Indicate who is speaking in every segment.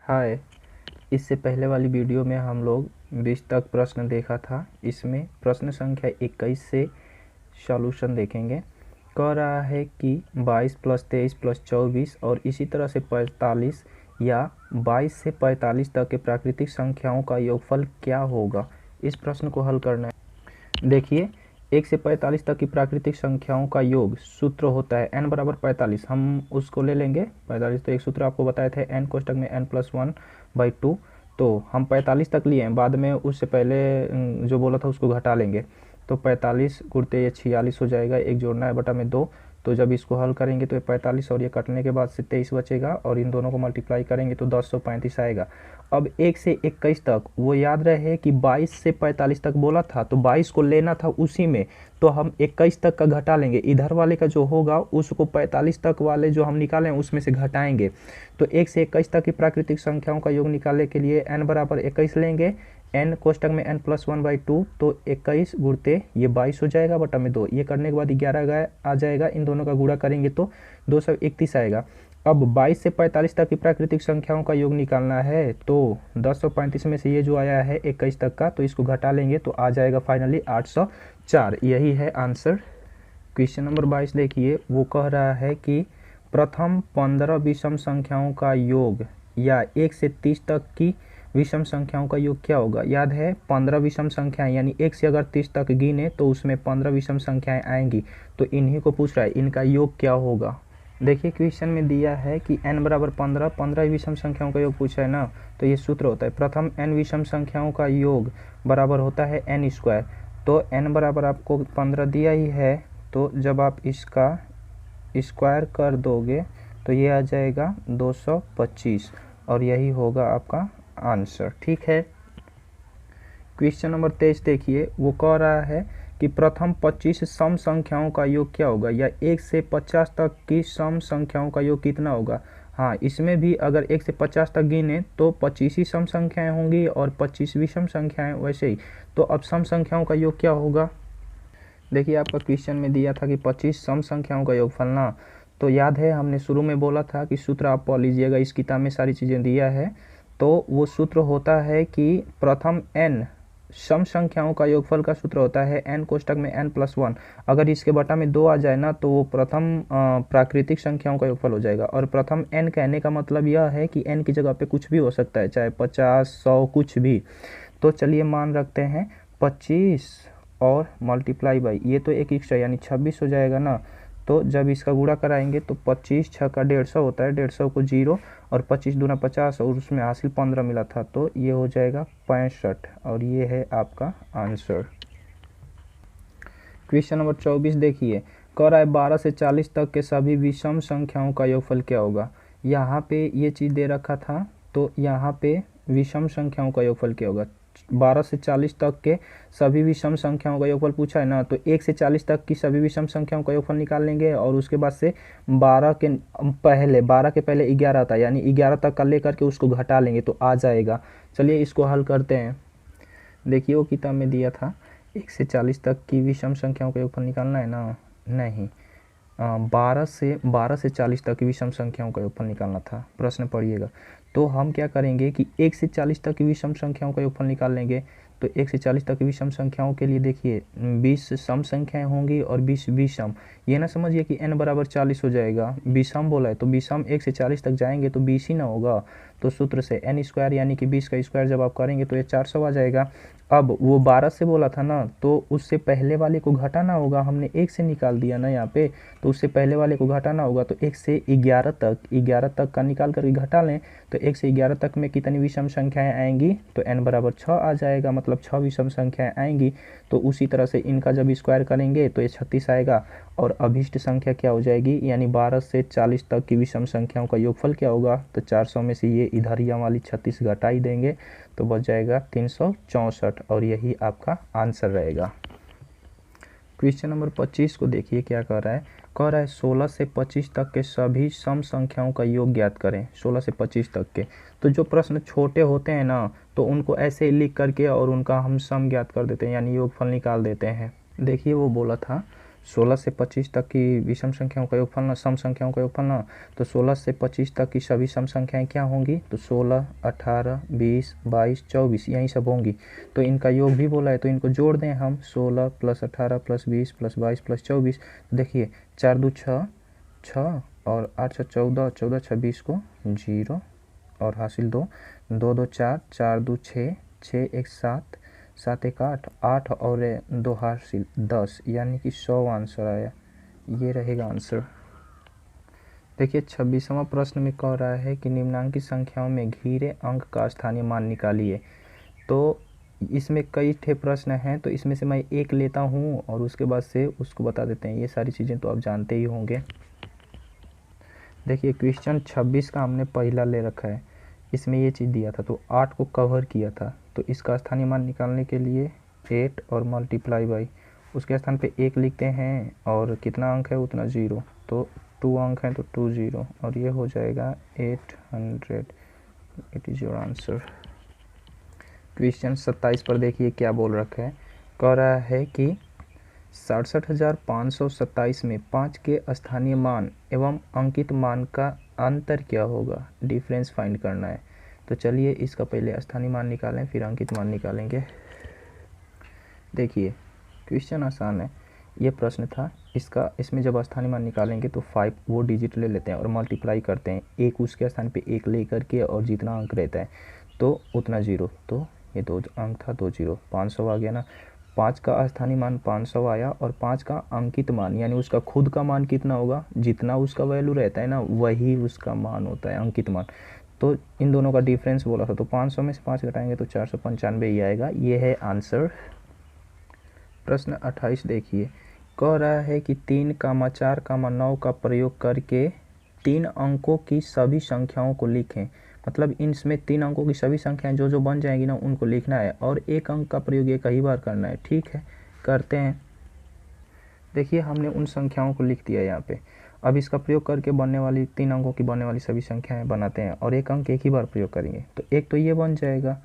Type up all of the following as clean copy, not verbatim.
Speaker 1: हाय। इससे पहले वाली वीडियो में हम लोग 20 तक प्रश्न देखा था। इसमें प्रश्न संख्या 21 से सॉल्यूशन देखेंगे। कह रहा है कि 22 + 23 + 24 और इसी तरह से 45 या 22 से 45 तक के प्राकृतिक संख्याओं का योगफल क्या होगा। इस प्रश्न को हल करना है। देखिए, 1 से 45 तक की प्राकृतिक संख्याओं का योग सूत्र होता है n बराबर 45। हम उसको ले लेंगे 45। तो एक सूत्र आपको बताए थे n कोष्टक में n+1/2। तो हम 45 तक लिए हैं, बाद में उससे पहले जो बोला था उसको घटा लेंगे। तो 45 गुणते ये 46 हो जाएगा, एक जोड़ना है बटा में 2। तो जब इसको हल करेंगे तो ये 45 और ये कटने के बाद से 23 बचेगा और इन दोनों को मल्टीप्लाई करेंगे तो 1035 आएगा। अब 1 से 21 तक वो याद रहे कि 22 से 45 तक बोला था, तो 22 को लेना था उसी में, तो हम 21 तक का घटा लेंगे। इधर वाले का जो होगा उसको 45 तक वाले जो हम निकालें उसमें से घटाएंगे। तो 1 से 21 तक की प्राकृतिक संख्याओं का योग निकालने के लिए n बराबर 21 लेंगे। n कोष्टक में n+1/2। तो 21 गुणते ये 22 हो जाएगा बटा में 2। ये करने के बाद 11 आ जाएगा, इन दोनों का गुणा करेंगे तो 231 आएगा। अब 22 से 45 तक की प्राकृतिक संख्याओं का योग निकालना है, तो 1035 में से ये जो आया है 21 तक का, तो इसको घटा लेंगे तो आ जाएगा फाइनली 804। यही है आंसर। क्वेश्चन नंबर 22 देखिए, वो कह रहा है कि प्रथम 15 विषम संख्याओं का योग या 1 से 30 तक की विषम संख्याओं का योग क्या होगा। याद है 15 विषम संख्याएं, यानी 1 से अगर 30 तक गिने तो उसमें 15 विषम संख्याएं आएंगी। तो इन्हीं को पूछ रहा है, इनका योग क्या होगा। देखिए, क्वेश्चन में दिया है कि n बराबर 15 विषम संख्याओं का योग पूछा है ना। तो ये सूत्र होता है प्रथम n विषम संख्याओं का योग बराबर होता है n²। तो n बराबर आपको 15 दिया ही है, तो जब आप इसका स्क्वायर कर दोगे तो ये आ जाएगा 225 और यही होगा आपका आंसर। ठीक है। क्वेश्चन नंबर 23 देखिए, वो कह रहा है कि प्रथम 25 सम संख्याओं का योग क्या होगा, या 1 से 50 तक की सम संख्याओं का योग कितना होगा। हाँ, इसमें भी अगर 1 से 50 तक गिने तो 25 ही सम संख्याएं होंगी और 25 विषम संख्याएं वैसे ही। तो अब सम संख्याओं का योग क्या होगा। देखिए, आपका क्वेश्चन में दिया था कि 25 सम संख्याओं का योगफल ना। तो याद है हमने शुरू में बोला था कि सूत्र आप पढ़ लीजिएगा, इस किताब में सारी चीज़ें दिया है। तो वो सूत्र होता है कि प्रथम n सम संख्याओं का योगफल का सूत्र होता है n कोष्टक में n+1। अगर इसके बटा में 2 आ जाए ना तो वो प्रथम प्राकृतिक संख्याओं का योगफल हो जाएगा। और प्रथम n कहने का मतलब यह है कि n की जगह पे कुछ भी हो सकता है, चाहे 50, 100, कुछ भी। तो चलिए मान रखते हैं 25 और मल्टीप्लाई बाई ये तो एक एक्स्ट्रा यानी 26 हो जाएगा ना। तो जब इसका गुणा कराएंगे तो 25 6 का 150 होता है, 150 को 0 और 25 दूना 50 और उसमें हासिल 15 मिला था, तो ये हो जाएगा 65 और ये है आपका आंसर। क्वेश्चन नंबर 24 देखिए, कह रहा है 12 से 40 तक के सभी विषम संख्याओं का योगफल क्या होगा। यहाँ पे ये चीज़ दे रखा था, तो यहाँ पे विषम संख्याओं का योगफल क्या होगा। 12 से 40 तक के सभी विषम संख्याओं का योगफल पूछा है ना, तो 1 से 40 तक की सभी विषम संख्याओं का योगफल निकाल लेंगे और उसके बाद से 12 के पहले 11 आता है, यानी 11 तक का लेकर के उसको घटा लेंगे तो आ जाएगा। चलिए इसको हल करते हैं। देखिए, वो किताब में दिया था 1 से 40 तक की विषम संख्याओं का योगफल निकालना है ना, नहीं 12 से 40 तक की विषम संख्याओं का योगफल निकालना था। प्रश्न पढ़िएगा। तो हम क्या करेंगे कि 1 से 40 तक की विषम संख्याओं का योगफल निकाल लेंगे। तो 1 से 40 तक की विषम संख्याओं के लिए देखिए 20 सम संख्याएं होंगी और 20 विषम। ये ना समझिए कि n बराबर 40 हो जाएगा, विषम बोला है तो विषम 1 से 40 तक जाएंगे तो 20 ही ना होगा। तो सूत्र से n² यानी कि 20 का स्क्वायर जब आप करेंगे तो ये 400 आ जाएगा। अब वो 12 से बोला था ना, तो उससे पहले वाले को घटाना होगा, हमने 1 से निकाल दिया ना यहाँ पे, तो उससे पहले वाले को घटाना होगा। तो 1 से 11 तक का निकाल करके घटा लें तो 1 से 11 तक में कितनी विषम संख्याएं आएंगी, तो n बराबर 6 आ जाएगा, मतलब 6 विषम संख्याएं आएंगी। तो उसी तरह से इनका जब स्क्वायर करेंगे तो ये 36 आएगा और अभिष्ट संख्या क्या हो जाएगी, यानी 12 से 40 तक की विषम संख्याओं का योगफल क्या होगा। तो 400 में से ये इधर ही वाली 36 घटा ही देंगे तो बच जाएगा 364 और यही आपका आंसर रहेगा। क्वेश्चन नंबर 25 को देखिए क्या कह रहा है। कह रहा है 16 से 25 तक के सभी सम संख्याओं का योग ज्ञात करें। 16 से 25 तक के, तो जो प्रश्न छोटे होते हैं ना तो उनको ऐसे ही लिख करके और उनका हम सम ज्ञात कर देते हैं, यानी योगफल निकाल देते हैं। देखिए, वो बोला था 16 से 25 तक की विषम संख्याओं का योगफल ना, सम संख्याओं का योगफल ना, तो 16 से 25 तक की सभी सम संख्याएं क्या होंगी, तो 16, 18, 20, 22, 24 यही सब होंगी। तो इनका योग भी बोला है तो इनको जोड़ दें हम, 16 + 18 + 20 + 22 + 24। देखिए 4 2 6, 6 और 8 6 14, 14 6 20 को 0 और हासिल 2, 2 2 4, 4 2 6, 6 1 7, 7 1 8, 8 और 2 हासिल 10, यानी कि 100 आंसर आया। ये रहेगा आंसर। देखिए 26वां प्रश्न में कह रहा है कि निम्नांकित संख्याओं में घिरे अंक का स्थानीय मान निकालिए। तो इसमें कई ठे प्रश्न हैं, तो इसमें से मैं एक लेता हूँ और उसके बाद से उसको बता देते हैं। ये सारी चीज़ें तो आप जानते ही होंगे। देखिए क्वेश्चन 26 का हमने पहला ले रखा है, इसमें ये चीज़ दिया था तो 8 को कवर किया था, तो इसका स्थानीय मान निकालने के लिए 8 और मल्टीप्लाई बाई उसके स्थान पे 1 लिखते हैं और कितना अंक है उतना 0, तो 2 अंक हैं तो 2 0 और ये हो जाएगा 800। It is your answer. Question 27 पर देखिए क्या बोल रखा है। कह रहा है कि 67,527 में 5 के स्थानीय मान एवं अंकित मान का अंतर क्या होगा, डिफरेंस फाइंड करना है। तो चलिए इसका पहले स्थानीय मान निकालें फिर अंकित मान निकालेंगे। देखिए क्वेश्चन आसान है, ये प्रश्न था इसमें जब स्थानीय मान निकालेंगे तो 5 वो डिजिट ले लेते हैं और मल्टीप्लाई करते हैं, एक उसके स्थान पे 1 ले करके और जितना अंक रहता है तो उतना 0, तो ये 2 अंक था 2 0, 500 आ गया ना। 5 का स्थानीय मान 500 आया और 5 का अंकित मान यानी उसका खुद का मान कितना होगा, जितना उसका वैल्यू रहता है ना वही उसका मान होता है अंकित मान। तो इन दोनों का डिफरेंस बोला था, तो 500 में से 5 घटाएंगे तो 495 ही आएगा। ये है आंसर। प्रश्न 28 देखिए, कह रहा है कि 3, 4, 9 का प्रयोग करके 3 अंकों की सभी संख्याओं को लिखें। मतलब इनमें 3 अंकों की सभी संख्याएं जो जो बन जाएंगी ना उनको लिखना है और 1 अंक का प्रयोग एक ही बार करना है। ठीक है, करते हैं। देखिए हमने उन संख्याओं को लिख दिया यहाँ पे। अब इसका प्रयोग करके बनने वाली 3 अंकों की बनने वाली सभी संख्याएं बनाते हैं और 1 अंक एक ही बार प्रयोग करेंगे। तो एक तो ये बन जाएगा,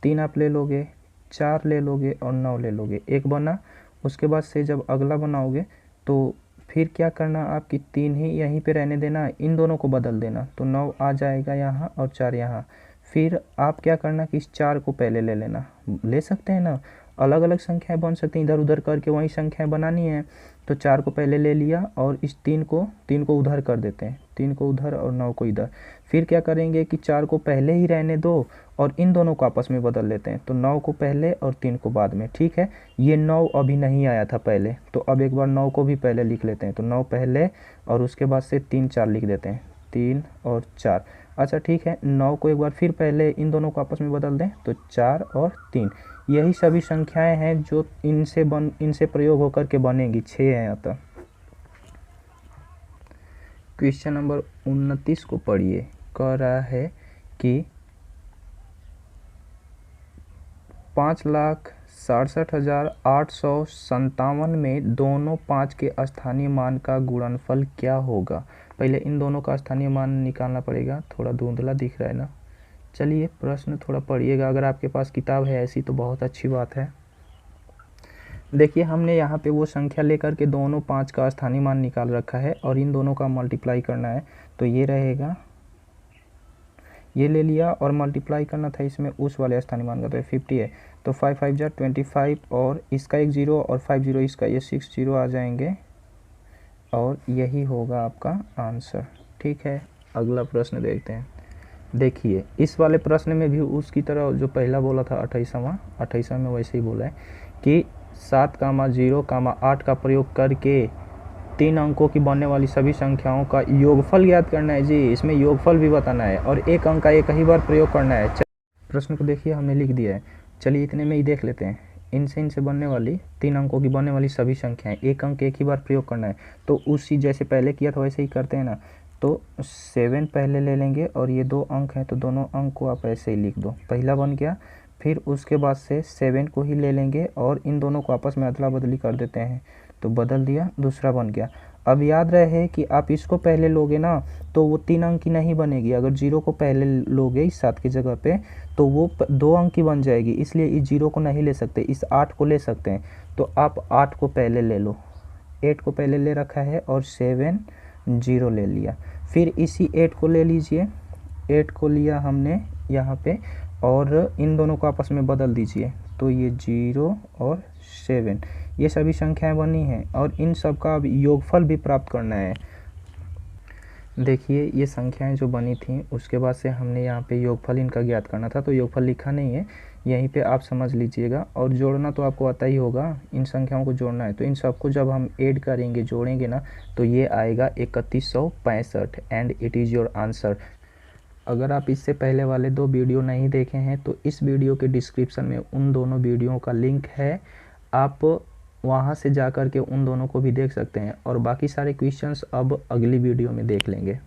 Speaker 1: 3 आप ले लोगे, 4 ले लोगे और 9 ले लोगे, एक बना। उसके बाद से जब अगला बनाओगे तो फिर क्या करना, आपकी 3 ही यहीं पे रहने देना, इन दोनों को बदल देना, तो 9 आ जाएगा यहाँ और 4 यहाँ। फिर आप क्या करना कि इस 4 को पहले ले लेना, ले सकते हैं ना, अलग अलग संख्याएं बन सकती हैं, इधर उधर करके वही संख्याएं बनानी है। तो 4 को पहले ले लिया और इस 3 को उधर कर देते हैं, 3 को उधर और 9 को इधर। फिर क्या करेंगे कि 4 को पहले ही रहने दो और इन दोनों को आपस में बदल लेते हैं, तो 9 को पहले और 3 को बाद में। ठीक है, ये 9 अभी नहीं आया था पहले, तो अब एक बार 9 को भी पहले लिख लेते हैं, तो 9 पहले और उसके बाद से 3 4 लिख देते हैं, 3 और 4। अच्छा ठीक है, 9 को एक बार फिर पहले इन दोनों को आपस में बदल दें, तो 4 और 3। यही सभी संख्याएं हैं जो इनसे प्रयोग होकर के बनेंगी, 6 हैं अतः। क्वेश्चन नंबर 29 को पढ़िए। कह रहा है कि 5,67,857 में दोनों 5 के स्थानीय मान का गुणनफल क्या होगा। पहले इन दोनों का स्थानीय मान निकालना पड़ेगा, थोड़ा धुंधला दिख रहा है ना। चलिए प्रश्न थोड़ा पढ़िएगा, अगर आपके पास किताब है ऐसी तो बहुत अच्छी बात है। देखिए हमने यहाँ पे वो संख्या लेकर के दोनों 5 का स्थानीय मान निकाल रखा है और इन दोनों का मल्टीप्लाई करना है, तो ये रहेगा, ये ले लिया और मल्टीप्लाई करना था इसमें उस वाले स्थानीय मान का, तो 50 है, तो 5 5 जा 25 और इसका एक 0 और 5 0 इसका, ये 6 0 आ जाएंगे और यही होगा आपका आंसर। ठीक है, अगला प्रश्न देखते हैं। देखिए इस वाले प्रश्न में भी उसकी तरह जो पहला बोला था 28वां में वैसे ही बोला है कि 7, 0, 8 का प्रयोग करके 3 अंकों की बनने वाली सभी संख्याओं का योगफल ज्ञात करना है जी। इसमें योगफल भी बताना है और 1 अंक का एक ही बार प्रयोग करना है। प्रश्न को देखिए हमने लिख दिया है, चलिए इतने में ही देख लेते हैं। इनसे बनने वाली 3 अंकों की बनने वाली सभी संख्याएं, 1 अंक एक ही बार प्रयोग करना है, तो उसी जैसे पहले किया था वैसे ही करते हैं ना। तो 7 पहले ले लेंगे और ये 2 अंक हैं तो दोनों अंक को आप ऐसे ही लिख दो, पहला बन गया। फिर उसके बाद से 7 को ही ले लेंगे और इन दोनों को आपस में अदला बदली कर देते हैं, तो बदल दिया, दूसरा बन गया। अब याद रहे कि आप इसको पहले लोगे ना तो वो 3 अंक की नहीं बनेगी, अगर 0 को पहले लोगे इस 7 की जगह पे तो वो 2 अंक की बन जाएगी, इसलिए इस 0 को नहीं ले सकते, इस 8 को ले सकते हैं। तो आप 8 को पहले ले लो, 8 को पहले ले रखा है और 7 0 ले लिया। फिर इसी 8 को ले लीजिए, 8 को लिया हमने यहाँ पे और इन दोनों को आपस में बदल दीजिए, तो ये 0 और 7 ये सभी संख्याएं बनी हैं और इन सब का अब योगफल भी प्राप्त करना है। देखिए ये संख्याएं जो बनी थी उसके बाद से हमने यहाँ पे योगफल इनका ज्ञात करना था, तो योगफल लिखा नहीं है, यहीं पे आप समझ लीजिएगा। और जोड़ना तो आपको आता ही होगा, इन संख्याओं को जोड़ना है, तो इन सबको जब हम ऐड करेंगे जोड़ेंगे ना तो ये आएगा 3165 and it is your answer. अगर आप इससे पहले वाले 2 वीडियो नहीं देखे हैं तो इस वीडियो के डिस्क्रिप्शन में उन दोनों वीडियो का लिंक है, आप वहाँ से जा कर के उन दोनों को भी देख सकते हैं और बाकी सारे क्वेश्चंस अब अगली वीडियो में देख लेंगे।